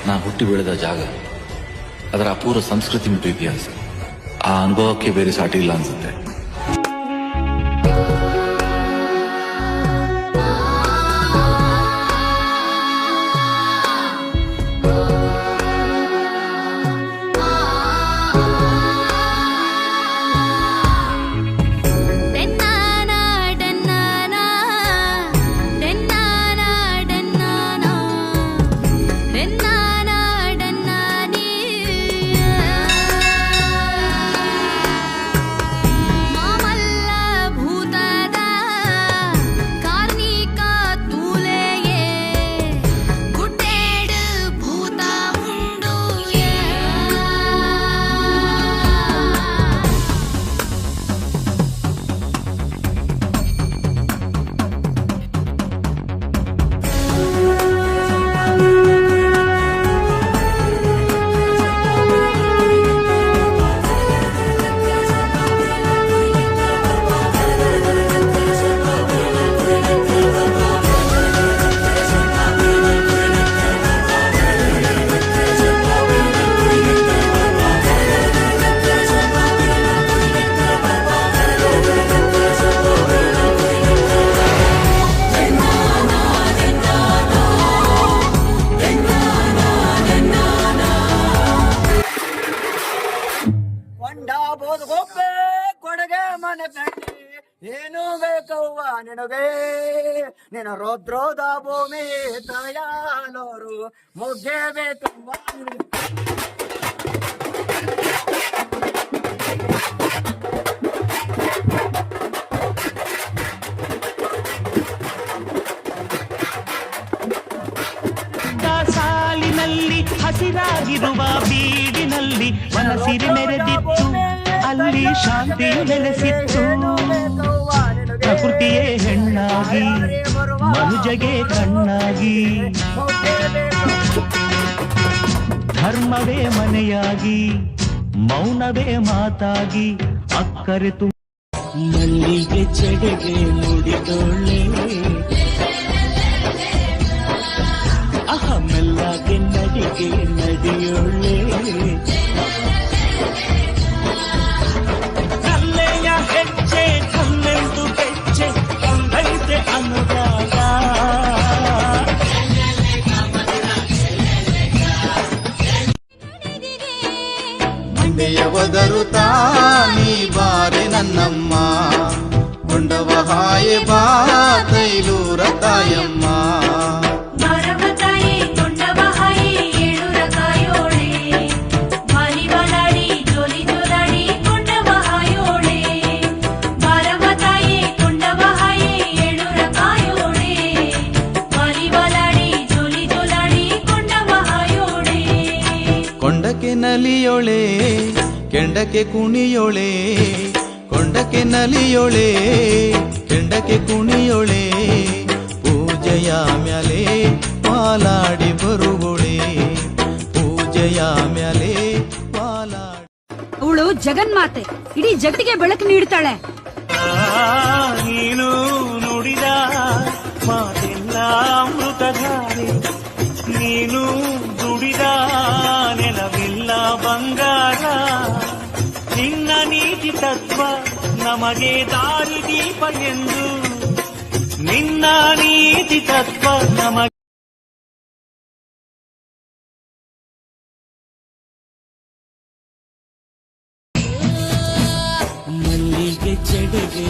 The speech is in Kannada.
ನಾ ಹುಟ್ಟಿ ಬೆಳೆದ ಜಾಗ, ಅದರ ಅಪೂರ್ವ ಸಂಸ್ಕೃತಿ ಮತ್ತು ಇತಿಹಾಸ, ಆ ಅನುಭವಕ್ಕೆ ಬೇರೆ ಸಾಟಿ ಇಲ್ಲ ಅನ್ಸುತ್ತೆ. ಕೊಡಗೆ ಮನೆ ಕಟ್ಟಿ ಏನು ಬೇಕವ್ವ ನಿನಗೆ, ನಿನ್ನ ರೋದ್ರೋದ ಭೂಮಿ ತಯಾಲೋರು ಮುಗ್ಗೆ ಬೇಕವ್ವ. ಸಾಲಿನಲ್ಲಿ ಹಸಿರಾಗಿರುವ ಬೀಡಿನಲ್ಲಿ ಮನಸಿರಿ ಮೆರೆದಿತ್ತು, ಅಲ್ಲಿ ಶಾಂತಿ ನೆಲೆಸಿತ್ತು. ಪ್ರಕೃತಿಯೇ ಹೆಣ್ಣಾಗಿ ಮನುಜಗೆ ಕಣ್ಣಾಗಿ, ಧರ್ಮವೇ ಮನೆಯಾಗಿ ಮೌನವೇ ಮಾತಾಗಿ ಅಕ್ಕರೆತು ಮಲ್ಲಿಗೆ ಚೆಡೆಗೆ ನುಡಿದೊಳ್ಳೆ ಮೆಲ್ಲಗೆ ನಡಿಗೆ ನಡಿಯೊಳ್ಳೆ. ಕಲ್ಲೆಯ ಹೆಜ್ಜೆ ಕಲ್ಲೆಂದು ಹೆಜ್ಜೆ ಕಂದೈತೆ ಅನುರಾಗ, ಮಂಡೆಯ ಒದರುತ್ತಾ ನೀ ಬಾರೆ ನನ್ನಮ್ಮ, ಕೊಂಡವ ಹಾಯೆ ಬಾ ತೈಲೂರ ತಾಯಮ್ಮ. ಕೊಂಡಕ್ಕೆ ನಲಿಯೊಳೆ ಕೆಂಡಕ್ಕೆ ಕುಣಿಯೊಳೆ, ಕೊಂಡಕ್ಕೆ ನಲಿಯೊಳೆ ಕೆಂಡಕ್ಕೆ ಕುಣಿಯೊಳೆ. ಪೂಜೆಯ ಮ್ಯಾಲೆ ಪಾಲಾಡಿ ಬರುವೊಳೆ, ಪೂಜೆಯ ಮ್ಯಾಲೆ ಪಾಲಾಡಿ. ಅವಳು ಜಗನ್ಮಾತೆ, ಇಡೀ ಜಗತ್ತಿಗೆ ಬೆಳಕು ನೀಡುತ್ತಾಳೆ. ನೀನು ನುಡಿದ ಮಾತೆಲ್ಲ ಅಮೃತಧಾರೆ, ನೀನು ದುಡಿದ ನೆಲವಿಲ್ಲ ಬಂಗಾರ. ನಿನ್ನ ನೀತಿ ತತ್ವ ನಮಗೆ ದಾರಿ ದೀಪ ಎಂದು, ನಿನ್ನ ನೀತಿ ತತ್ವ ನಮಗೆ ಮಲ್ಲಿಗೆ ಚೆಡೆಗೆ